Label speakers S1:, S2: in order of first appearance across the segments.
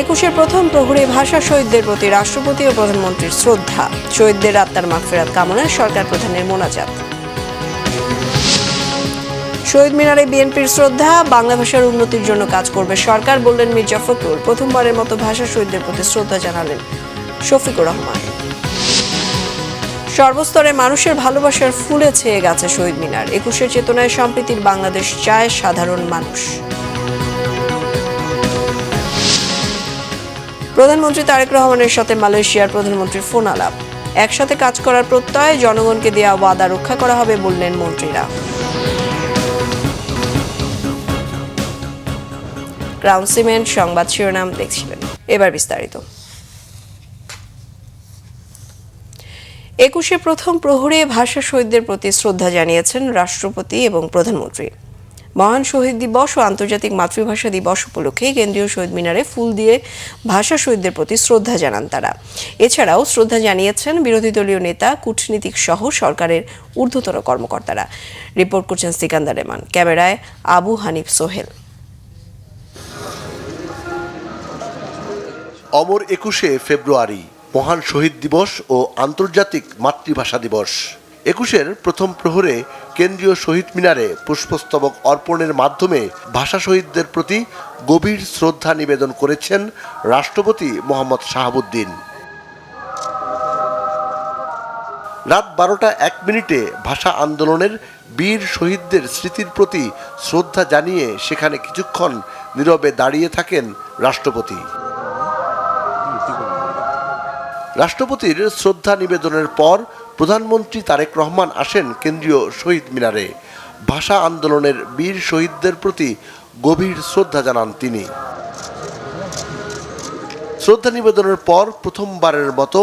S1: একুশের প্রথম প্রহরে ভাষা শহীদদের প্রতি রাষ্ট্রপতি ও প্রধানমন্ত্রীর শ্রদ্ধা, শহীদদের আত্মার মাগফিরাত কামনায় সরকার প্রধানের মোনাজাত। শহীদ মিনারে বিএনপির শ্রদ্ধা, বাংলা ভাষার উন্নতির জন্য কাজ করবে সরকার বললেন মির্জা ফখরুল। প্রথমবারের মতো ভাষা শহীদদের প্রতি শ্রদ্ধা জানালেন শফিকুর রহমান। সর্বস্তরে মানুষের ভালোবাসার ফুলে ছেয়ে গেছে শহীদ মিনার। একুশের চেতনায় সম্প্রীতির বাংলাদেশ চায় সাধারণ মানুষ। প্রধানমন্ত্রী তারেক রহমানের সাথে মালয়েশিয়ার প্রধানমন্ত্রীর ফোন আলাপ। একসাথে কাজ করার প্রত্যয়, জনগণকে দেওয়া ওয়াদা রক্ষা করা হবে বললেন মন্ত্রীরা। ক্রাউন সিমেন্ট সংবাদ শিরোনাম দেখছিলেন, এবার বিস্তারিত। একুশে প্রথম প্রহরে ভাষা শহীদদের প্রতি শ্রদ্ধা জানিয়েছেন রাষ্ট্রপতি এবং প্রধানমন্ত্রী। মহান শহীদ দিবস ও আন্তর্জাতিক মাতৃভাষা দিবস উপলক্ষে কেন্দ্রীয় শহীদ মিনারে ফুল দিয়ে ভাষা শহীদদের প্রতি শ্রদ্ধা জানান তারা। এছাড়াও শ্রদ্ধা জানিয়েছেন বিরোধী দলীয় নেতা, কূটনীতিক সহ সরকারের ঊর্ধ্বতন কর্মকর্তারা। রিপোর্ট করছেন সিকান্দার রেমান, ক্যামেরায় আবু হানিফ সোহেল।
S2: অমর 21শে ফেব্রুয়ারি মহান শহীদ দিবস ও আন্তর্জাতিক মাতৃভাষা দিবস। একুশের প্রথম প্রহরে কেন্দ্রীয় শহীদ মিনারে পুষ্পস্তবক অর্পণের মাধ্যমে ভাষা শহীদদের প্রতি গভীর শ্রদ্ধা নিবেদন করেছেন রাষ্ট্রপতি মোহাম্মদ শাহাবুদ্দিন। রাত 12টা 1 মিনিটে ভাষা আন্দোলনের বীর শহীদদের স্মৃতির প্রতি শ্রদ্ধা জানিয়ে সেখানে কিছুক্ষণ নীরবে দাঁড়িয়ে থাকেন রাষ্ট্রপতি। রাষ্ট্রপতির শ্রদ্ধা নিবেদনের পর প্রধানমন্ত্রী তারেক রহমান আসেন কেন্দ্রীয় শহীদ মিনারে। ভাষা আন্দোলনের বীর শহীদদের প্রতি গভীর শ্রদ্ধা জানান তিনি। শ্রদ্ধা নিবেদনের পর প্রথমবারের মতো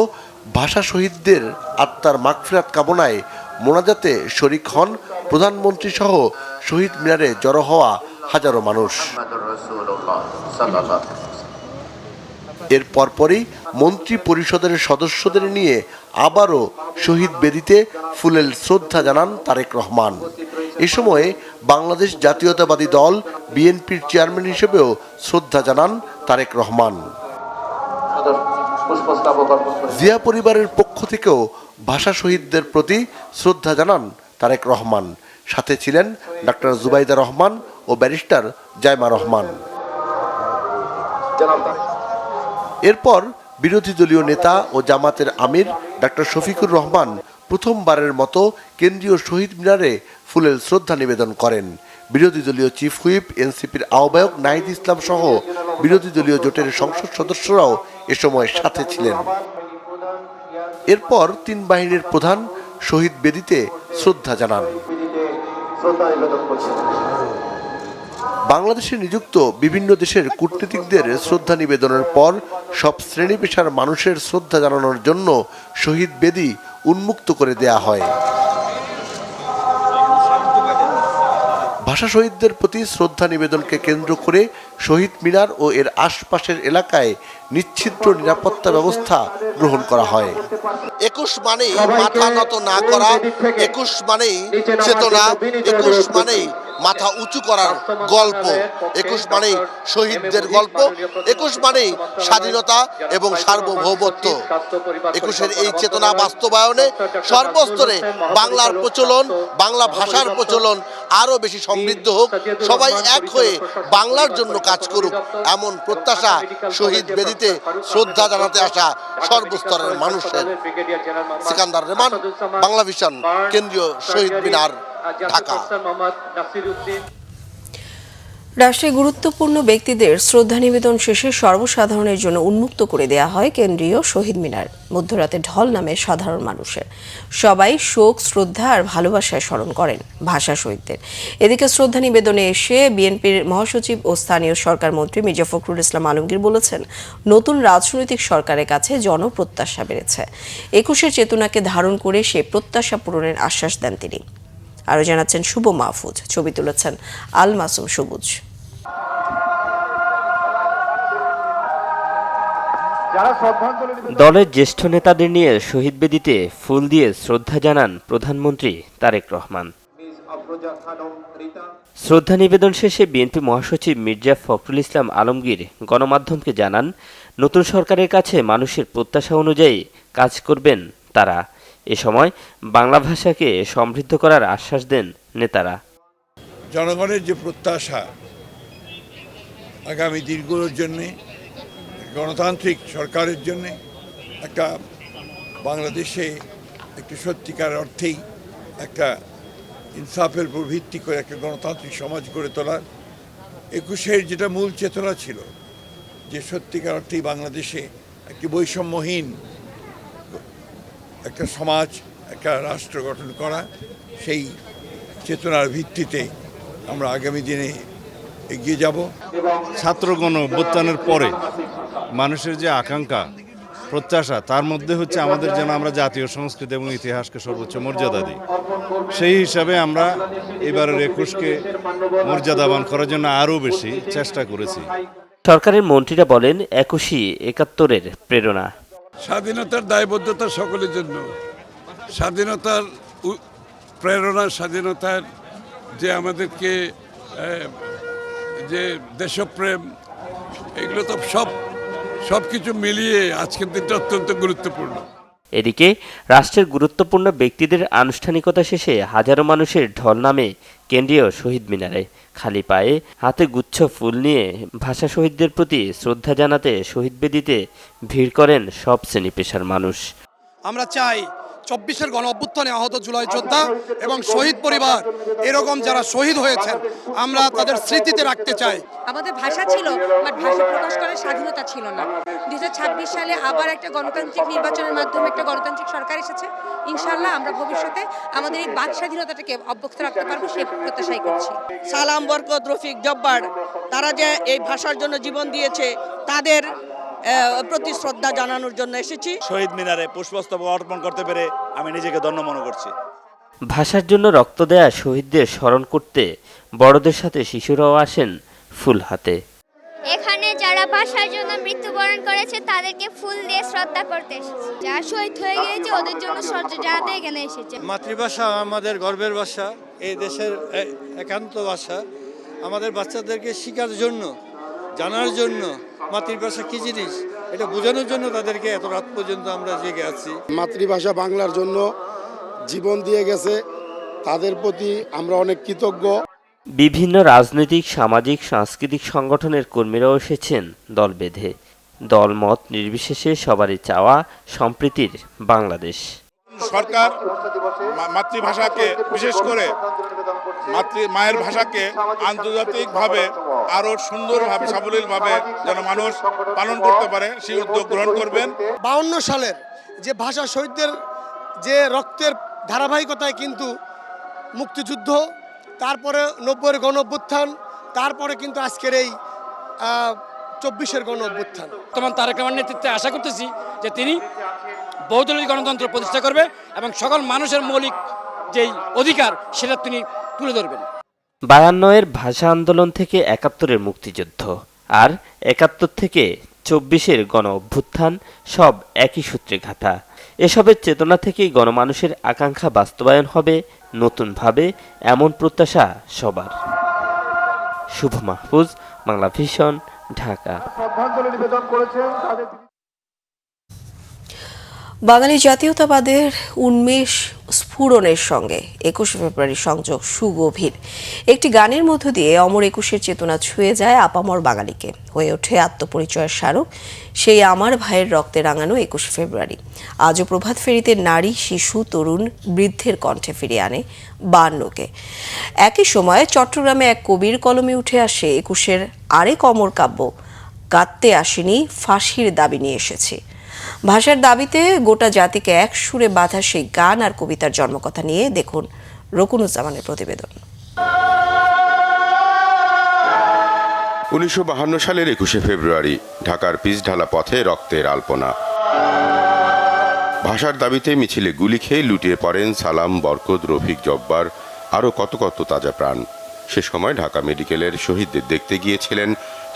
S2: ভাষা শহীদদের আত্মার মাগফিরাত কামনায় মোনাজাতে শরিক হন প্রধানমন্ত্রী সহ শহীদ মিনারে জড়ো হওয়া হাজারো মানুষ। এর পরপরই মন্ত্রী পরিষদের সদস্যদের নিয়ে আবারও শহীদ বেদিতে ফুলেল শ্রদ্ধা জানান তারেক রহমান। এ সময়ে বাংলাদেশ জাতীয়তাবাদী দল বিএনপির চেয়ারম্যান হিসেবেও শ্রদ্ধা জানান তারেক রহমান। জিয়া পরিবারের পক্ষ থেকেও ভাষা শহীদদের প্রতি শ্রদ্ধা জানান তারেক রহমান। সাথে ছিলেন ডাক্তার জুবাইদা রহমান ও ব্যারিস্টার জাইমা রহমান। এরপর বিরোধী দলীয় নেতা ও জামাতের আমির ডাক্তার শফিকুর রহমান প্রথমবারের মতো কেন্দ্রীয় শহীদ মিনারে ফুলেল শ্রদ্ধা নিবেদন করেন। বিরোধী দলীয় চিফ হুইপ, এনসিপির আহ্বায়ক নাহিদ ইসলাম সহ বিরোধী দলীয় জোটের সংসদ সদস্যরাও এ সময় সাথে ছিলেন। এরপর 3 বাহিনীর প্রধান শহীদ বেদিতে শ্রদ্ধা জানান। বাংলাদেশে নিযুক্ত বিভিন্ন দেশের কূটনীতিকদের শ্রদ্ধা নিবেদনের পর সব শ্রেণী পেশার মানুষের শ্রদ্ধা জানানোর জন্য শহীদ বেদি উন্মুক্ত করে দেয়া হয়। ভাষা শহীদদের প্রতি শ্রদ্ধা নিবেদনকে কেন্দ্র করে শহীদ মিনার ও এর আশপাশের এলাকায় নিশ্ছিদ্র নিরাপত্তা ব্যবস্থা গ্রহণ করা হয়। 21 মানেই মাথা নত না করা, 21 মানেই চেতনা, 21 মানেই মাথা উঁচু করার গল্প, 21 মানেই শহীদদের গল্প, 21 মানেই স্বাধীনতা এবং সার্বভৌমত্ব। 21-এর এই চেতনা বাস্তবায়নে সর্বস্তরে বাংলার প্রচলন, বাংলা ভাষার প্রচলন আরও বেশি সমৃদ্ধ হোক, সবাই এক হয়ে বাংলার জন্য কাজ করুক, এমন প্রত্যাশা শহীদ বেদিতে শ্রদ্ধা জানাতে আসা সর্বস্তরের মানুষের। সিকান্দার রেমান, বাংলা ভিশন, কেন্দ্রীয় শহীদ মিনার, ঢাকা।
S1: রাষ্ট্রে গুরুত্বপূর্ণ ব্যক্তিদের শ্রদ্ধা নিবেদন শেষে সর্বসাধারণের জন্য উন্মুক্ত করে দেয়া হয় কেন্দ্রীয় শহীদ মিনার। মধ্যরাতে ঢল নামে সাধারণ মানুষের, সবাই শোক, শ্রদ্ধা আর ভালোবাসায় স্মরণ করেন ভাষা শহীদদের। এদিকে শ্রদ্ধা নিবেদনে এসে বিএনপির মহাসচিব ও স্থানীয় সরকার মন্ত্রী মির্জা ফখরুল ইসলাম আলমগীর বলেছেন, নতুন রাজনৈতিক সরকারের কাছে জনপ্রত্যাশা বেড়েছে। 21-এর চেতনাকে ধারণ করে সে প্রত্যাশা পূরণের আশ্বাস দেন তিনি। আরও জানাচ্ছেন শুভ মাহফুজ, ছবি তুলেছেন আল মাসুম সবুজ।
S3: দলের জ্যেষ্ঠ নেতাদের নিয়ে শহীদ বেদিতে ফুল দিয়ে শ্রদ্ধা জানান প্রধানমন্ত্রী তারেক রহমান। শ্রদ্ধা নিবেদন শেষে বিএনপি মহাসচিব মির্জা ফখরুল ইসলাম আলমগীর গণমাধ্যমকে জানান, নতুন সরকারের কাছে মানুষের প্রত্যাশা অনুযায়ী কাজ করবেন তারা। এ সময় বাংলা ভাষাকে সমৃদ্ধ করার আশ্বাস দেন নেতারা।
S4: জনগণের যে প্রত্যাশা আগামী দিনগুলোর জন্যে, গণতান্ত্রিক সরকারের জন্যে, একটা বাংলাদেশে একটি সত্যিকার অর্থেই একটা ইনসাফের উপর ভিত্তি করে একটা গণতান্ত্রিক সমাজ গড়ে তোলার ২১-এর যেটা মূল চেতনা ছিল, যে সত্যিকার অর্থেই বাংলাদেশে একটি বৈষম্যহীন একটা সমাজ, একটা রাষ্ট্র গঠন করা, সেই চেতনার ভিত্তিতে আমরা আগামী দিনে এগিয়ে যাব।
S5: ছাত্র গণ অভ্যুত্থানের পরে মানুষের যে আকাঙ্ক্ষা, প্রত্যাশা, তার মধ্যে হচ্ছে আমাদের যেন আমরা জাতীয় সংস্কৃতি এবং ইতিহাসকে সর্বোচ্চ মর্যাদা দিই। সেই হিসাবে আমরা এবারের ২১কে মর্যাদাবান করার জন্য আরও বেশি চেষ্টা করেছি।
S3: সরকারের মন্ত্রীরা বলেন, ২১ই ৭১-এর প্রেরণা।
S6: স্বাধীনতার দায়বদ্ধতা সকলের জন্য, স্বাধীনতার প্রেরণা, স্বাধীনতার যে আমাদেরকে যে দেশপ্রেম, এগুলো তো সব কিছু মিলিয়ে আজকের দিনটা অত্যন্ত গুরুত্বপূর্ণ।
S3: এদিকে রাষ্ট্রের গুরুত্বপূর্ণ ব্যক্তিদের আনুষ্ঠানিকতা শেষে হাজারো মানুষের ঢল নামে কেন্দ্রীয় শহীদ মিনারে। খালি পায়ে হাতে গুচ্ছ ফুল নিয়ে ভাষা শহীদদের প্রতি শ্রদ্ধা জানাতে শহীদ বেদিতে ভিড় করেন সব শ্রেণী পেশার মানুষ।
S7: আমরা চাই ২৪-এর গণ অভ্যুত্থানে আহত জুলাই যোদ্ধা এবং শহীদ পরিবার, এরকম যারা শহীদ হয়েছেন, আমরা তাদের স্মৃতিতে রাখতে চাই।
S8: আমাদের ভাষা ছিল, বাট ভাষা প্রকাশ করার স্বাধীনতা ছিল না। ২০২৬ সালে আবার একটা গণতান্ত্রিক নির্বাচনের মাধ্যমে একটা গণতান্ত্রিক সরকার এসেছে। ইনশাআল্লাহ আমরা ভবিষ্যতে আমাদের এই বাক স্বাধীনতাটাকে অব্যাহত রাখতে পারবো, সেই প্রত্যাশাই করছি।
S9: সালাম, বরকত, রফিক, জব্বার, তারা যে এই ভাষার জন্য জীবন দিয়েছে, তাদের প্রতি শ্রদ্ধা জানানোর জন্য এসেছি।
S5: শহীদ মিনারে পুষ্পস্তবক অর্পণ করতে পেরে আমি নিজেকে ধন্য মনে করছি।
S3: ভাষার জন্য রক্ত দেয়া শহীদদের স্মরণ করতে বড়দের সাথে শিশুরাও আসেন ফুল হাতে।
S10: এখানে যারা ভাষার জন্য মৃত্যুবরণ করেছে তাদেরকে ফুল দিয়ে শ্রদ্ধা করতে এসেছে। যারা শহীদ হয়ে গিয়েছে ওদের জন্য শ্রদ্ধা জানাতে এখানে এসেছে।
S11: মাতৃভাষা আমাদের গর্বের ভাষা, এই দেশের একান্ত ভাষা। আমাদের বাচ্চাদেরকে শেখার জন্য, জানার জন্য মাতৃভাষা কি জিনিস এটা বোঝানোর জন্য তাদেরকে এত রাত পর্যন্ত আমরা জেগে আছি।
S12: মাতৃভাষা বাংলার জন্য জীবন দিয়ে গেছে, তাদের প্রতি আমরা অনেক কৃতজ্ঞ।
S3: বিভিন্ন রাজনৈতিক, সামাজিক, সাংস্কৃতিক সংগঠনের কর্মীরাও এসেছেন দল বেঁধে। দলমত নির্বিশেষে সবারই চাওয়া সম্প্রীতির বাংলাদেশ।
S5: সরকার মাতৃভাষাকে, বিশেষ করে মায়ের ভাষাকে আন্তর্জাতিকভাবে আরো সুন্দরভাবে, সাবলীলভাবে যেন মানুষ পালন করতে পারে, সেই উদ্যোগ গ্রহণ করবেন।
S7: ৫২ সালের যে ভাষা শহীদদের যে রক্তের ধারাবাহিকতায় কিন্তু মুক্তিযুদ্ধ, তারপরে ৯০-এর গণ অভ্যুত্থান, তারপরে কিন্তু আজকের এই ২৪-এর গণ অভ্যুত্থান।
S13: বর্তমান তারেক রহমানের নেতৃত্বে আশা করতেছি যে তিনি বহুদলীয় গণতন্ত্র প্রতিষ্ঠা করবে এবং সকল মানুষের মৌলিক যেই অধিকার সেটা তিনি তুলে ধরবেন।
S3: ৫২-এর ভাষা আন্দোলন থেকে ৭১-এর মুক্তিযুদ্ধ, আর ৭১ থেকে ২৪-এর গণ অভ্যুত্থান, সব একই সূত্রে গাঁথা। এসবের চেতনা থেকেই গণমানুষের আকাঙ্ক্ষা বাস্তবায়ন হবে নতুনভাবে, এমন প্রত্যাশা সবার। শুভ মাহফুজ, বাংলা ভিশন, ঢাকা।
S1: বাঙালি জাতীয়তাবাদের উন্মেষ স্ফুরণের সঙ্গে ২১শে ফেব্রুয়ারি সংযোগ সুগভীর। একটি গানের মধ্য দিয়ে অমর ২১-এর চেতনা ছুঁয়ে যায় আপামর বাঙালিকে, হয়ে ওঠে আত্মপরিচয়ের স্মারক সেই আমার ভাইয়ের রক্তে রাঙানো ২১শে ফেব্রুয়ারি। আজও প্রভাত ফেরিতে নারী, শিশু, তরুণ, বৃদ্ধের কণ্ঠে ফিরিয়ে আনে ৫২কে। একই সময়ে চট্টগ্রামে এক কবির কলমে উঠে আসে ২১-এর আরেক অমর কাব্য, কাঁদতে আসেনি, ফাঁসির দাবি নিয়ে এসেছি। ভাষার দাবিতে গোটা জাতিকে এক সুরে বাঁধা সেই গান আর কবিতার জন্মকথা নিয়ে দেখুন রকুনুজ্জামানের প্রতিবেদন।
S14: ১৯৫২ সালের ২১শে ফেব্রুয়ারি ঢাকার পিচঢালা পথে রক্তের আলপনা। ভাষার দাবিতে মিছিলে গুলি খেয়ে লুটিয়ে পড়েন সালাম, বরকত, রফিক, জব্বার, আরও কত কত তাজা প্রাণ। সে সময় ঢাকা মেডিকেলের শহীদদের দেখতে গিয়েছিলেন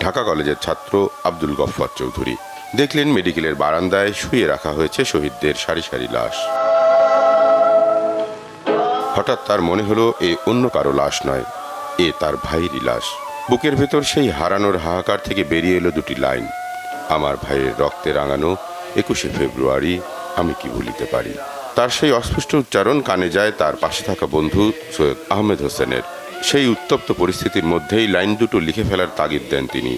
S14: ঢাকা কলেজের ছাত্র আব্দুল গফফার চৌধুরী। দেখলেন মেডিকেলের বারান্দায় শুয়ে রাখা হয়েছে শহীদদের সারি সারি লাশ। হঠাৎ তার মনে হলো এ অন্য কারো লাশ নয়, এ তার ভাইয়েরই লাশ। বুকের ভেতর সেই হারানোর হাহাকার থেকে বেরিয়ে এলো দুটি লাইন, আমার ভাইয়ের রক্তে রাঙানো 21শে ফেব্রুয়ারি আমি কি ভুলিতে পারি। তার সেই অস্পষ্ট উচ্চারণ কানে যায় তার পাশে থাকা বন্ধু সৈয়দ আহমেদ হোসেনের। সেই উত্তপ্ত পরিস্থিতির মধ্যেই লাইন দুটো লিখে ফেলার তাগিদ দেন তিনি।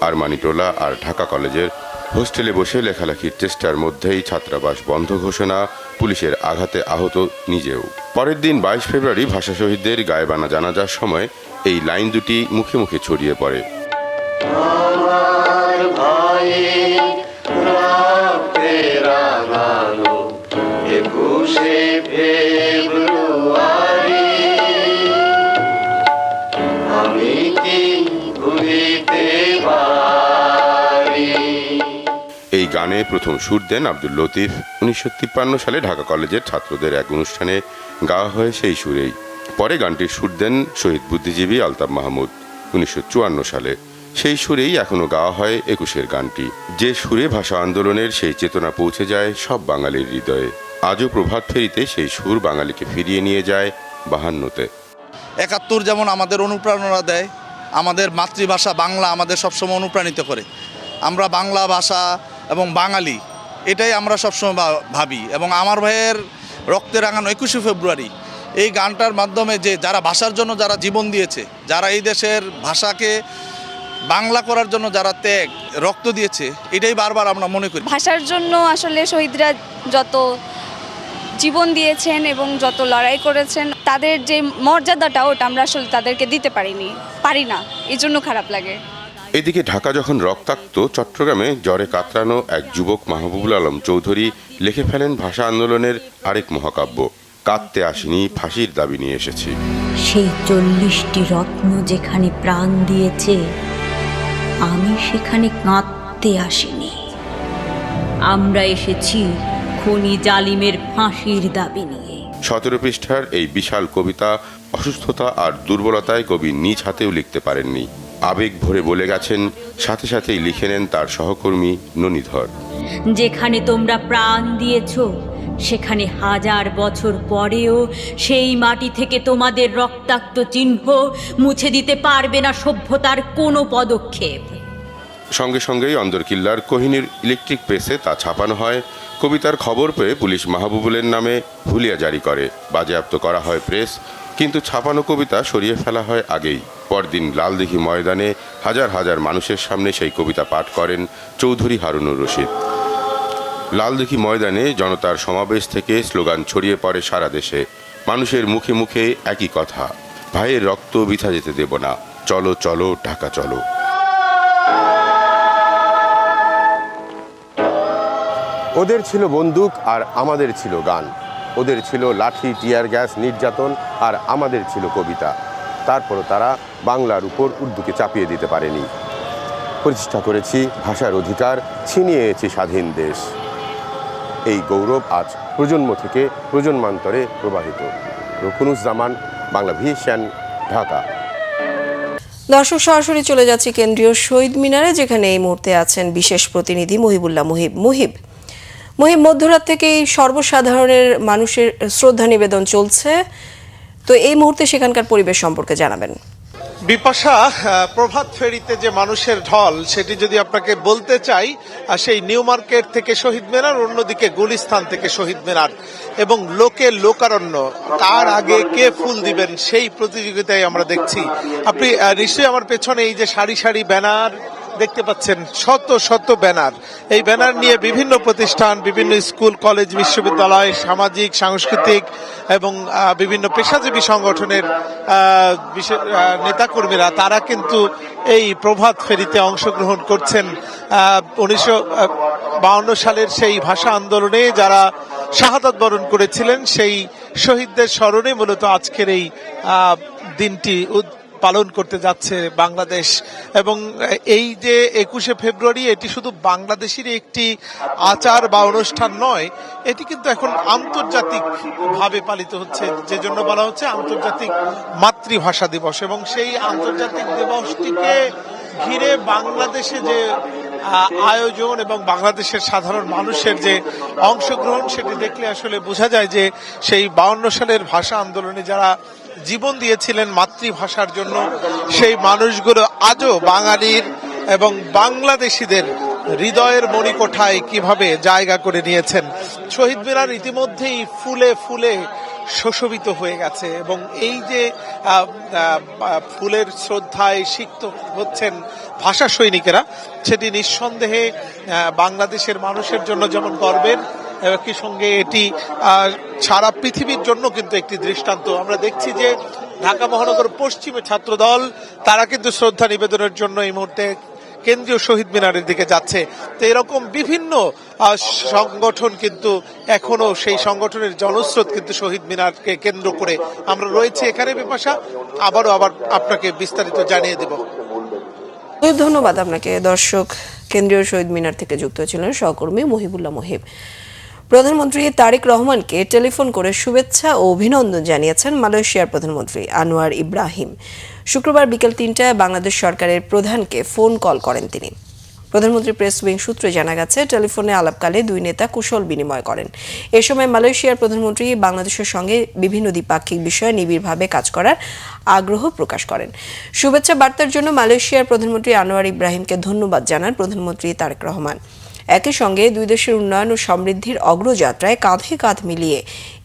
S14: আরমানিটোলা আর ঢাকা কলেজের হোস্টেলে বসে লেখালেখির চেষ্টার মধ্যেই ছাত্রাবাস বন্ধ ঘোষণা, পুলিশের আঘাতে আহত নিজেও। পরের দিন 22 ফেব্রুয়ারি ভাষা শহীদদের গায়েবানা জানাজার সময় এই লাইন দুটি মুখে মুখে ছড়িয়ে পড়ে। এই গানে প্রথম সুর দেন আব্দুল লতিফ। 1953 সালে ঢাকা কলেজের ছাত্রদের এক অনুষ্ঠানে গাওয়া হয় সেই সুরেই। পরে গানটির সুর দেন শহীদ বুদ্ধিজীবী আলতাফ মাহমুদ 1954 সালে। সেই সুরেই এখনো গাওয়া হয় 21-এর গানটি, যে সুরে ভাষা আন্দোলনের সেই চেতনা পৌঁছে যায় সব বাঙালির হৃদয়ে। আজও প্রভাত ফেরিতে সেই সুর বাঙালিকে ফিরিয়ে নিয়ে যায় 52-তে।
S15: 71 যেমন আমাদের অনুপ্রেরণা দেয়, আমাদের মাতৃভাষা বাংলা আমাদের সবসময় অনুপ্রাণিত করে। আমরা বাংলা ভাষা এবং বাঙালি এটাই আমরা সবসময় ভাবি। এবং আমার ভাইয়ের রক্তে রাঙানো 21শে ফেব্রুয়ারি এই গানটার মাধ্যমে যে যারা ভাষার জন্য যারা জীবন দিয়েছে, যারা এই দেশের ভাষাকে বাংলা করার জন্য যারা ত্যাগ রক্ত দিয়েছে, এটাই বারবার আমরা মনে করি।
S16: ভাষার জন্য আসলে শহীদরা যত জীবন দিয়েছেন এবং যত লড়াই করেছেন, তাদের যে মর্যাদাটা ওটা আমরা আসলে তাদেরকে দিতে পারি না, এই জন্য খারাপ লাগে।
S14: এদিকে ঢাকা যখন রক্তাক্ত, চট্টগ্রামে জ্বরে কাতরানো এক যুবক মাহবুবুল আলম চৌধুরী লিখে ফেলেন ভাষা আন্দোলনের আরেক মহাকাব্য, কাঁদতে আসিনি, ফাঁসির দাবি নিয়ে এসেছি।
S17: সেই 40টি রত্ন যেখানে প্রাণ দিয়েছে, আমি সেখানে কাঁদতে আসিনি। আমরা এসেছি খুনি জালিমের ফাঁসির দাবি নিয়ে।
S14: 17 পৃষ্ঠার এই বিশাল কবিতা অসুস্থতা আর দুর্বলতায় কবি নিজ হাতেও লিখতে পারেননি। আবেগ ভরে বলে গেছেন, সাথে সাথেই লিখে নেন তার সহকর্মী ননীধর।
S17: যেখানে তোমরা প্রাণ দিয়েছ, সেখানে 1000 বছর পরেও সেই মাটি থেকে তোমাদের রক্তাক্ত চিহ্ন মুছে দিতে পারবে না সভ্যতার কোনো পদক্ষেপ।
S14: সঙ্গে সঙ্গেই অন্দরকিল্লার কোহিনীর ইলেকট্রিক প্রেসে তা ছাপানো হয়। কবিতার খবর পেয়ে পুলিশ মাহবুবুলের নামে হুলিয়া জারি করে, বাজেয়াপ্ত করা হয় প্রেস, কিন্তু ছাপানো কবিতা সরিয়ে ফেলা হয় আগেই। পরদিন লালদিঘি ময়দানে হাজার হাজার মানুষের সামনে সেই কবিতা পাঠ করেন চৌধুরী হারুনুর রশিদ। লালদিঘি ময়দানে জনতার সমাবেশ থেকে স্লোগান ছড়িয়ে পড়ে সারা দেশে। মানুষের মুখে মুখে একই কথা, ভাইয়ের রক্ত বৃথা যেতে দেব না, চলো চলো ঢাকা চলো। ওদের ছিল বন্দুক আর আমাদের ছিল গান, ওদের ছিল লাঠি, টিয়ার গ্যাস, নির্যাতন, আর আমাদের ছিল কবিতা। তারপরও তারা বাংলার উপর উর্দুকে চাপিয়ে দিতে পারেনি। প্রতিষ্ঠা করেছি ভাষার অধিকার, ছিনিয়েছি স্বাধীন দেশ। এই গৌরব আজ প্রজন্ম থেকে প্রজন্মান্তরে প্রবাহিত। রকুনুজ্জামান, বাংলা ভিশন, ঢাকা।
S1: দর্শক, সরাসরি চলে যাচ্ছি কেন্দ্রীয় শহীদ মিনারে, যেখানে এই মুহূর্তে আছেন বিশেষ প্রতিনিধি মহিবুল্লাহ মুহিব। মধ্যরাত থেকেই সর্বসাধারণের মানুষের শ্রদ্ধা নিবেদন চলছে, তো এই মুহূর্তে সেখানকার পরিবেশ সম্পর্কে জানাবেন।
S18: বিপাশা, প্রভাত ফেরিতে যে মানুষের ঢল সেটি যদি আপনাকে বলতে চাই, সেই নিউ মার্কেট থেকে শহীদ মিনার, অন্যদিকে গুলিস্তান থেকে শহীদ মিনার, এবং লোকে লোকারণ্য, তার আগে কে ফুল দিবেন সেই প্রতিযোগিতায় আমরা দেখছি। আপনি নিশ্চয়ই আমার পেছনে এই যে সারি সারি ব্যানার দেখতে পাচ্ছেন, শত শত ব্যানার। এই ব্যানার নিয়ে বিভিন্ন প্রতিষ্ঠান, বিভিন্ন স্কুল, কলেজ, বিশ্ববিদ্যালয়, সামাজিক, সাংস্কৃতিক এবং বিভিন্ন পেশাজীবী সংগঠনের নেতাকর্মীরা, তারা কিন্তু এই প্রভাত ফেরিতে অংশগ্রহণ করছেন। 1952 সালের সেই ভাষা আন্দোলনে যারা শাহাদাত বরণ করেছিলেন, সেই শহীদদের স্মরণে মূলত আজকের এই দিনটি পালন করতে যাচ্ছে বাংলাদেশ। এবং এই যে 21শে ফেব্রুয়ারি, এটি শুধু বাংলাদেশেরই একটি আচার বা অনুষ্ঠান নয়, এটি কিন্তু এখন আন্তর্জাতিক ভাবে পালিত হচ্ছে, যে জন্য বলা হচ্ছে আন্তর্জাতিক মাতৃভাষা দিবস। এবং সেই আন্তর্জাতিক দিবসটিকে ঘিরে বাংলাদেশে যে আয়োজন এবং বাংলাদেশের সাধারণ মানুষের যে অংশগ্রহণ সেটি দেখলে আসলে বোঝা যায় যে সেই 52 সালের ভাষা আন্দোলনে যারা জীবন দিয়েছিলেন মাতৃভাষার জন্য সেই মানুষগুলো আজও বাঙালির এবং বাংলাদেশিদের হৃদয়ের মণিকোঠায় কিভাবে জায়গা করে নিয়েছেন। শহীদ মিনার ইতিমধ্যেই ফুলে ফুলে শোষবিত হয়ে গেছে এবং এই যে ফুলের শ্রদ্ধায় সিক্ত হচ্ছেন ভাষা সৈনিকেরা, সেটি নিঃসন্দেহে বাংলাদেশের মানুষের জন্য যেমন গর্বের, একই সঙ্গে এটি সারা পৃথিবীর জন্য কিন্তু একটি দৃষ্টান্ত। আমরা দেখছি যে ঢাকা মহানগর পশ্চিমে ছাত্রদল তারা কিন্তু শ্রদ্ধা নিবেদনের জন্য এই মুহূর্তে কেন্দ্রীয় শহীদ মিনারের দিকে যাচ্ছে। তো এরকম বিভিন্ন সংগঠন কিন্তু এখনো সেই সংগঠনের জনস্রোত কিন্তু শহীদ মিনারকে কেন্দ্র করে আমরা রয়েছি এখানে। বিপাশা, আবারও আপনাকে বিস্তারিত জানিয়ে দেব।
S1: ধন্যবাদ আপনাকে। দর্শক, কেন্দ্রীয় শহীদ মিনার থেকে যুক্ত ছিলেন সহকর্মী মহিবুল্লাহ মহিব। প্রধানমন্ত্রী তারেক রহমানকে টেলিফোন করে শুভেচ্ছা ও অভিনন্দন জানিয়েছেন মালয়েশিয়ার প্রধানমন্ত্রী আনোয়ার ইব্রাহিম। শুক্রবার বিকেল ৩টায় বাংলাদেশ সরকারের প্রধানকে ফোন কল করেন তিনি। প্রধানমন্ত্রী প্রেস উইং সূত্রে জানা গেছে, টেলিফোনে আলাপকালে দুই নেতা কুশল বিনিময় করেন। এ সময় মালয়েশিয়ার প্রধানমন্ত্রী বাংলাদেশের সঙ্গে বিভিন্ন দ্বিপাক্ষিক বিষয়ে নিবিড়ভাবে কাজ করার আগ্রহ প্রকাশ করেন। শুভেচ্ছা বার্তার জন্য মালয়েশিয়ার প্রধানমন্ত্রী আনোয়ার ইব্রাহিমকে ধন্যবাদ জানান প্রধানমন্ত্রী তারেক রহমান। একই সঙ্গে দুই দেশের উন্নয়ন ও সমৃদ্ধির অগ্রযাত্রায় কাঁধে কাঁধ মিলিয়ে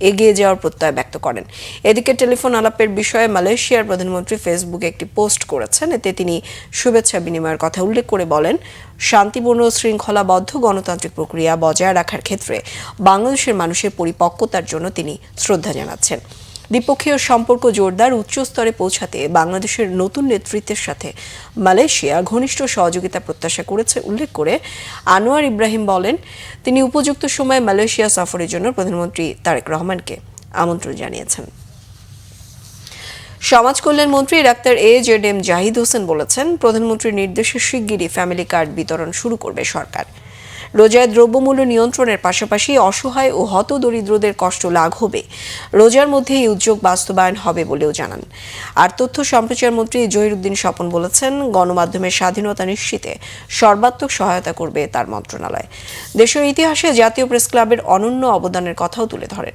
S1: এগিয়ে যাওয়ার প্রত্যয় ব্যক্ত করেন। এদিকে টেলিফোন আলাপের বিষয়ে মালয়েশিয়ার প্রধানমন্ত্রী ফেসবুকে একটি পোস্ট করেছেন। এতে তিনি শুভেচ্ছা বিনিময়ের কথা উল্লেখ করে বলেন, শান্তিপূর্ণ শৃঙ্খলাবদ্ধ গণতান্ত্রিক প্রক্রিয়া বজায় রাখার ক্ষেত্রে বাংলাদেশের মানুষের পরিপক্কতার জন্য তিনি শ্রদ্ধা জানাচ্ছেন। দ্বিপক্ষীয় সম্পর্ক জোরদার উচ্চ স্তরে পৌঁছাতে বাংলাদেশের নতুন নেতৃত্বের সাথে মালয়েশিয়া ঘনিষ্ঠ সহযোগিতা প্রত্যাশা করেছে উল্লেখ করে আনোয়ার ইব্রাহিম বলেন, তিনি উপযুক্ত সময়ে মালয়েশিয়া সফরের জন্য প্রধানমন্ত্রী তারেক রহমানকে আমন্ত্রণ জানিয়েছেন। সমাজ কল্যাণ মন্ত্রী ডাক্তার AJM জাহিদ হোসেন বলেছেন, প্রধানমন্ত্রীর নির্দেশে শিগগিরই ফ্যামিলি কার্ড বিতরণ শুরু করবে সরকার। রোজায় দ্রব্যমূল্য নিয়ন্ত্রণের পাশাপাশি অসহায় ও হতদরিদ্রদের কষ্ট লাঘবে রোজার মধ্যে এই উদ্যোগ বাস্তবায়ন হবে বলেও জানান। আর তথ্য সম্প্রচার মন্ত্রী জহিরুদ্দিন স্বপন বলেছেন, গণমাধ্যমের স্বাধীনতা নিশ্চিতে সর্বাত্মক সহায়তা করবে তার মন্ত্রণালয়। দেশের ইতিহাসে জাতীয় প্রেস ক্লাবের অনন্য অবদানের কথাও তুলে ধরেন।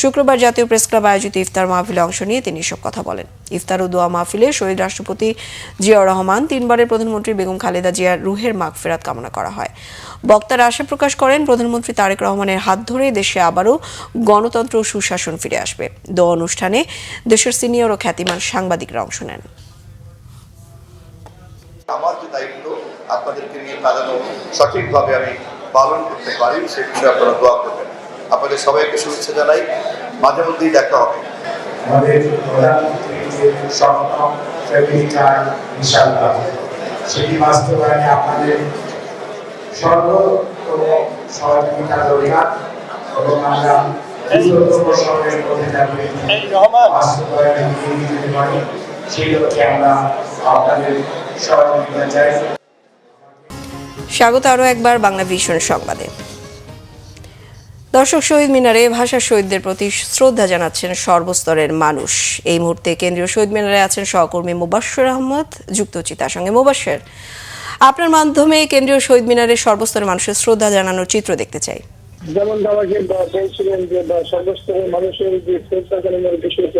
S1: শুক্রবার জাতীয় প্রেস ক্লাব আয়োজিত ইফতার মাহফিলে অংশ নিয়ে তিনি এসব কথা বলেন। ইফতার ও দোয়া মাহফিলে শহীদ রাষ্ট্রপতি জিয়াউর রহমান, 3বারের প্রধানমন্ত্রী বেগম খালেদা জিয়ার রুহের মাগফিরাত কামনা করা হয়। বক্তারা আশা প্রকাশ করেন, প্রধানমন্ত্রী তারেক রহমানের হাত ধরে দেশে আবারও গণতন্ত্র ও সুশাসন ফিরে আসবে। দোয়া অনুষ্ঠানে দেশের সিনিয়র ও খ্যাতিমান সাংবাদিকরা অংশ নেন।
S2: আমার যে দায়িত্ব আপনাদেরকে নিয়ে কাজানো সঠিকভাবে আমি পালন করতে পারি সে বিষয়ে আপনারা দোয়া করবেন। আপনাদের সবাইকে শুভেচ্ছা জানাই। মাঝে মধ্যেই দেখা হবে।
S19: আমাদের প্রধানমন্ত্রীর স্বপ্ন ফ্যামিলি কার্ড ইনশাআল্লাহ সেটি বাস্তবায়নে আপনাদের সর্বোত্তম সহযোগিতা দরকার এবং আমরা দ্রুততম সময়ের মধ্যে যাতে বাস্তবায়নে এগিয়ে দিতে পারি সেই লক্ষ্যে আমরা আপনাদের সহযোগিতা চাই।
S1: স্বাগত আরও একবার বাংলা ভিশন সংবাদে। দর্শক, শহীদ মিনারে ভাষা শহীদদের প্রতি শ্রদ্ধা জানাচ্ছেন সর্বস্তরের মানুষ। এই মুহূর্তে কেন্দ্রীয় শহীদ মিনারে আছেন সহকর্মী মুবাশশির আহমদ, যুক্ত হচ্ছি তার সঙ্গে। মুবাশশির, আপনার মাধ্যমে কেন্দ্রীয় শহীদ মিনারের সর্বস্তরের মানুষের শ্রদ্ধা জানানোর চিত্র দেখতে চাই।
S20: যেমন আমাকে বলছিলেন যে সর্বস্তরের মানুষের যে শ্রদ্ধা জানানোর বিষয়টি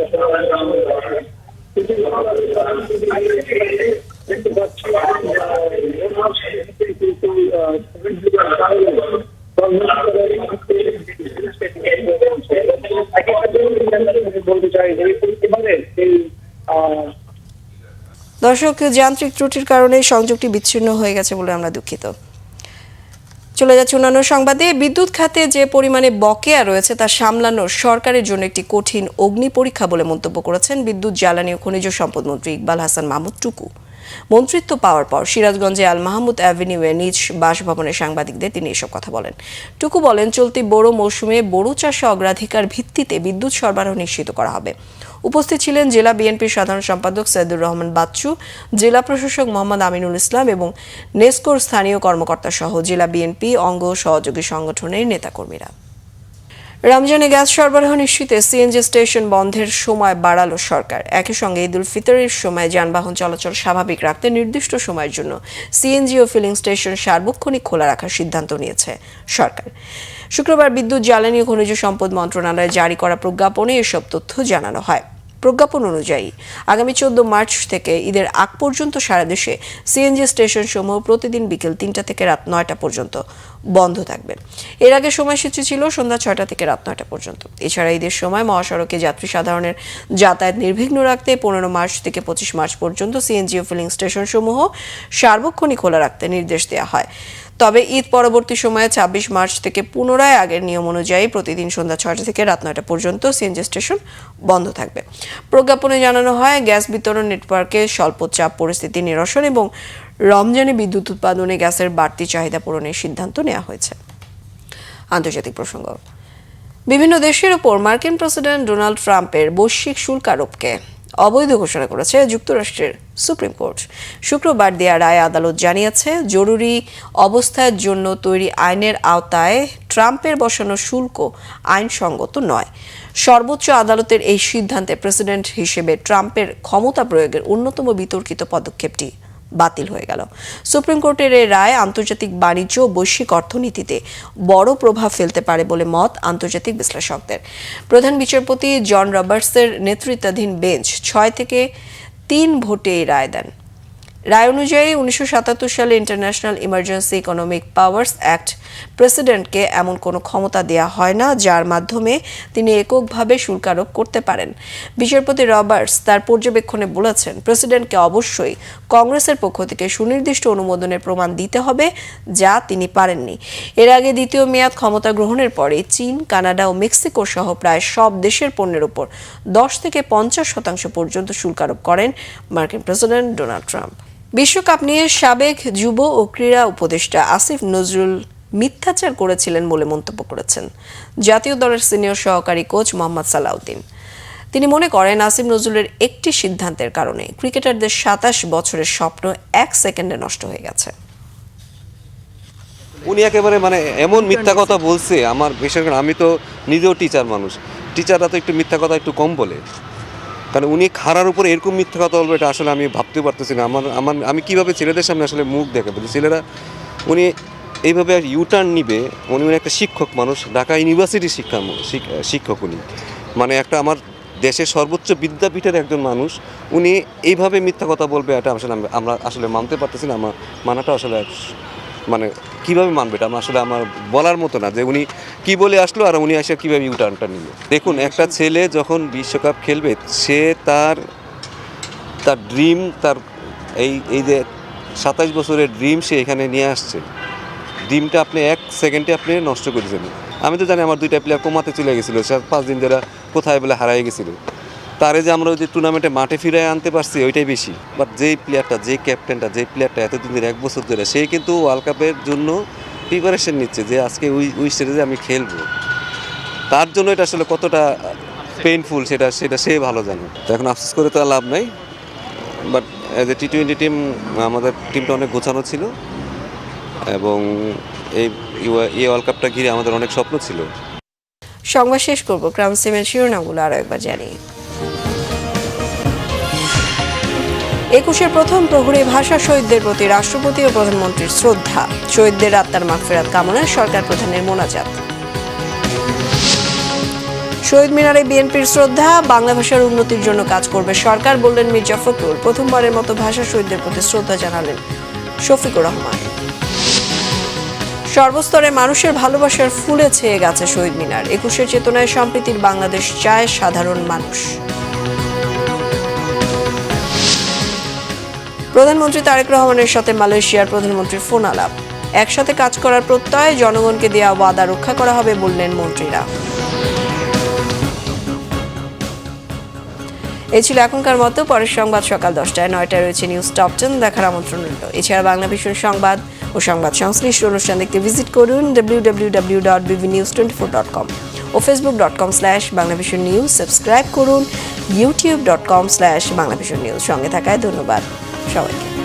S20: বলতে চাই
S1: দর্শক, যান্ত্রিক ত্রুটির কারণে সংযোগটি বিচ্ছিন্ন হয়ে গেছে বলে আমরা দুঃখিত। চলে যাচ্ছে অন্যান্য সংবাদে। বিদ্যুৎ খাতে যে পরিমাণে বকেয়া রয়েছে তা সামলানোর সরকারের জন্য একটি কঠিন অগ্নি পরীক্ষা বলে মন্তব্য করেছেন বিদ্যুৎ, জ্বালানি ও খনিজ সম্পদ মন্ত্রী ইকবাল হাসান মাহমুদ টুকু। মন্ত্রিত্ব পাওয়ার পর সিরাজগঞ্জে আল মাহমুদ অ্যাভিনিউয়ে নিজ বাসভবনে সাংবাদিকদের তিনি এসব কথা বলেন। টুকু বলেন, চলতি বোরো মৌসুমে বোরো চাষে অগ্রাধিকার ভিত্তিতে বিদ্যুৎ সরবরাহ নিশ্চিত করা হবে। উপস্থিত ছিলেন জেলা বিএনপির সাধারণ সম্পাদক সৈয়দুর রহমান বাচ্চু, জেলা প্রশাসক মোহাম্মদ আমিনুল ইসলাম এবং নেসকোর স্থানীয় কর্মকর্তা সহ জেলা বিএনপি অঙ্গ সহযোগী সংগঠনের নেতাকর্মীরা। রমজানে গ্যাস সরবরাহ নিশ্চিতে সিএনজি স্টেশন বন্ধের সময় বাড়ালো সরকার। একই সঙ্গে ঈদুল ফিতরের সময় যানবাহন চলাচল স্বাভাবিক রাখতে নির্দিষ্ট সময়ের জন্য সিএনজি ও ফিলিং স্টেশন সার্বক্ষণিক খোলা রাখার সিদ্ধান্ত নিয়েছে সরকার। শুক্রবার বিদ্যুৎ, জ্বালানি ও খনিজ সম্পদ মন্ত্রণালয়ে জারি করা প্রজ্ঞাপনে এসব তথ্য জানানো হয়। প্রজ্ঞাপন অনুযায়ী আগামী 14 মার্চ থেকে ঈদের আগ পর্যন্ত সারা দেশে সিএনজি স্টেশন সমূহ প্রতিদিন বিকেল 3টা থেকে রাত 9টা পর্যন্ত বন্ধ থাকবে। এর আগে সময়সূচি ছিল সন্ধ্যা 6টা থেকে রাত 9টা পর্যন্ত। এছাড়া ঈদের সময় মহাসড়কে যাত্রী সাধারণের যাতায়াত নির্বিঘ্ন রাখতে 15 মার্চ থেকে 25 মার্চ পর্যন্ত সিএনজি ও ফিলিং স্টেশন সমূহ সার্বক্ষণিক খোলা রাখতে নির্দেশ দেওয়া হয়। তবে ঈদ পরবর্তী সময়ে 26 মার্চ থেকে পুনরায় আগের নিয়ম অনুযায়ী প্রতিদিন সন্ধ্যা 6টা থেকে রাত 9টা পর্যন্ত সিএনজি স্টেশন বন্ধ থাকবে। প্রজ্ঞাপনে জানানো হয়, গ্যাস বিতরণ নেটওয়ার্কে স্বল্প চাপ পরিস্থিতি নিরসন এবং রমজানে বিদ্যুৎ উৎপাদনে গ্যাসের বাড়তি চাহিদা পূরণের সিদ্ধান্ত নেওয়া হয়েছে। আন্তর্জাতিক প্রসঙ্গ। বিভিন্ন দেশের উপর মার্কিন প্রেসিডেন্ট ডোনাল্ড ট্রাম্পের বৈশ্বিক শুল্ক আরোপকে অবৈধ ঘোষণা করেছে যুক্তরাষ্ট্রের সুপ্রিম কোর্ট। শুক্রবার দেয়া রায়ে আদালত জানিয়েছে, জরুরি অবস্থার জন্য তৈরি আইনের আওতায় ট্রাম্পের বসানো শুল্ক আইনসঙ্গত নয়। সর্বোচ্চ আদালতের এই সিদ্ধান্তে প্রেসিডেন্ট হিসেবে ট্রাম্পের ক্ষমতা প্রয়োগের অন্যতম বিতর্কিত পদক্ষেপটি বাতিল হয়ে গেল। সুপ্রিম কোর্টের এই রায় আন্তর্জাতিক বাণিজ্য ও বৈশ্বিক অর্থনীতিতে বড় প্রভাব ফেলতে পারে বলে মত আন্তর্জাতিক বিশ্লেষকদের। প্রধান বিচারপতি জন রবার্টসের নেতৃত্বাধীন বেঞ্চ 6-3 ভোটে এই রায় দেন। রায় অনুযায়ী 1977 সালে international emergency economic powers act প্রেসিডেন্টকে এমন কোনো ক্ষমতা দেওয়া হয় না যার মাধ্যমে তিনি এককভাবে শুল্ক আরোপ করতে পারেন। বিচারপতি রবার্টস তার পর্যবেক্ষণে বলেছেন, প্রেসিডেন্টকে অবশ্যই কংগ্রেসের পক্ষ থেকে সুনির্দিষ্ট অনুমোদনের প্রমাণ দিতে হবে, যা তিনি পারেননি। এর আগে দ্বিতীয় মেয়াদ ক্ষমতা গ্রহণের পরে চীন, কানাডা ও মেক্সিকো সহ প্রায় সব দেশের পণ্যের উপর 10 থেকে 50% পর্যন্ত শুল্ক আরোপ করেন মার্কিন প্রেসিডেন্ট ডোনাল্ড ট্রাম্প। বিশ্বকাপ নিয়ে সাবেক যুব ও ক্রীড়া উপদেষ্টা আসিফ নজরুল মিথ্যাচার করেছিলেন বলে মন্তব্য করেছেন জাতীয় দলের সিনিয়র সহকারী কোচ মোহাম্মদ সালাউদ্দিন। তিনি মনে করেন, আসিফ নজরুলের একটি সিদ্ধান্তের কারণে ক্রিকেটারদের 27 বছরের স্বপ্ন 1 সেকেন্ডে নষ্ট হয়ে গেছে।
S21: উনি একেবারে এমন মিথ্যা কথা বলছে, আমার বিশেষ করে আমি তো নিজেও টিচার মানুষ, টিচাররা তো একটু মিথ্যা কথা একটু কম বলে, কারণ উনি খারার উপরে এরকম মিথ্যা কথা বলবে এটা আসলে আমি ভাবতে পারতেছি না। আমি কীভাবে ছেলেদের সামনে আসলে মুখ দেখাবো? ছেলেরা উনি এইভাবে ইউটার্ন নিবে। উনি একটা শিক্ষক মানুষ, ঢাকা ইউনিভার্সিটির শিক্ষক উনি, একটা আমার দেশের সর্বোচ্চ বিদ্যাপীঠের একজন মানুষ, উনি এইভাবে মিথ্যা কথা বলবে এটা আসলে আমরা আসলে মানতে পারতেছি না। আমার মানাটা আসলে কীভাবে মানবে এটা আমার বলার মতো না, যে উনি কি বলে আসলো আর উনি এসে কীভাবে ইউটার্নটা নিল। দেখুন, একটা ছেলে যখন বিশ্বকাপ খেলবে, সে তার ড্রিম, তার এই যে 27 বছরের ড্রিম সে এখানে নিয়ে আসছে। ড্রিমটা আপনি 1 সেকেন্ডে আপনি নষ্ট করেছেন। আমি তো জানি আমার 2টা প্লেয়ার কোমাতে চলে গেছিলো, 5 দিন ধরে কোথায় বলে হারাই গেছিলো। তারে যে আমরা ওই যে টুর্নামেন্টে মাঠে ফিরে আনতে পারছি ওইটাই বেশি। বাট যেই প্লেয়ারটা, যে ক্যাপ্টেনটা, যে প্লেয়ারটা এতদিন ধরে 1 বছর ধরে, সে কিন্তু ওয়ার্ল্ড কাপের জন্য প্রিপারেশন নিচ্ছে, যে আজকে ওই স্টেজে আমি খেলবো। তার জন্য এটা আসলে কতটা পেইনফুল সেটা সে ভালো জানে। তো এখন আফসোস করে তো আর লাভ নাই। But as a T20 team আমাদের টিমটা অনেক গোছানো ছিল এবং এই ওয়ার্ল্ড কাপটা ঘিরে আমাদের অনেক স্বপ্ন ছিল।
S1: সংবাদ শেষ করব ক্রাউন সিমেন্ট শিরোনামগুলো আরও একবার জানিয়ে। 21-এর প্রথম প্রহরে ভাষা শহীদদের প্রতি রাষ্ট্রপতি ও প্রধানমন্ত্রীর শ্রদ্ধা, শহীদদের আত্মার মাগফিরাত কামনায় সরকার প্রধানের মোনাজাত। শহীদ মিনারে বিএনপির শ্রদ্ধা, বাংলা ভাষার উন্নতির জন্য কাজ করবে সরকার, বললেন মির্জা ফখরুল। প্রথমবারের মতো ভাষা শহীদদের প্রতি শ্রদ্ধা জানালেন শফিকুর রহমান। সর্বস্তরে মানুষের ভালোবাসার ফুলে ছেয়ে গেছে শহীদ মিনার, 21-এর চেতনায় সম্প্রীতির বাংলাদেশ চায় সাধারণ মানুষ। প্রধানমন্ত্রী তারেক রহমানের সাথে মালয়েশিয়ার প্রধানমন্ত্রীর ফোন আলাপ, একসাথে কাজ করার প্রত্যয়, জনগণকে দেওয়া ওয়াদা রক্ষা করা হবে বললেন মন্ত্রীরা। এই ছিল এখনকার মতো। পরের সংবাদ সকাল 10টায়, 9টায় রয়েছে নিউজ টপ 10 দেখার আমন্ত্রণ রইল। এছাড়া বাংলা ভিশন সংবাদ ও সংবাদ সংশ্লিষ্ট অনুষ্ঠান দেখতে ভিজিট করুন www.bbnews24.com ও facebook.com/banglavisionnews। সাবস্ক্রাইব করুন youtube.com/banglavisionnews। সঙ্গে থাকায় ধন্যবাদ সবাইকে।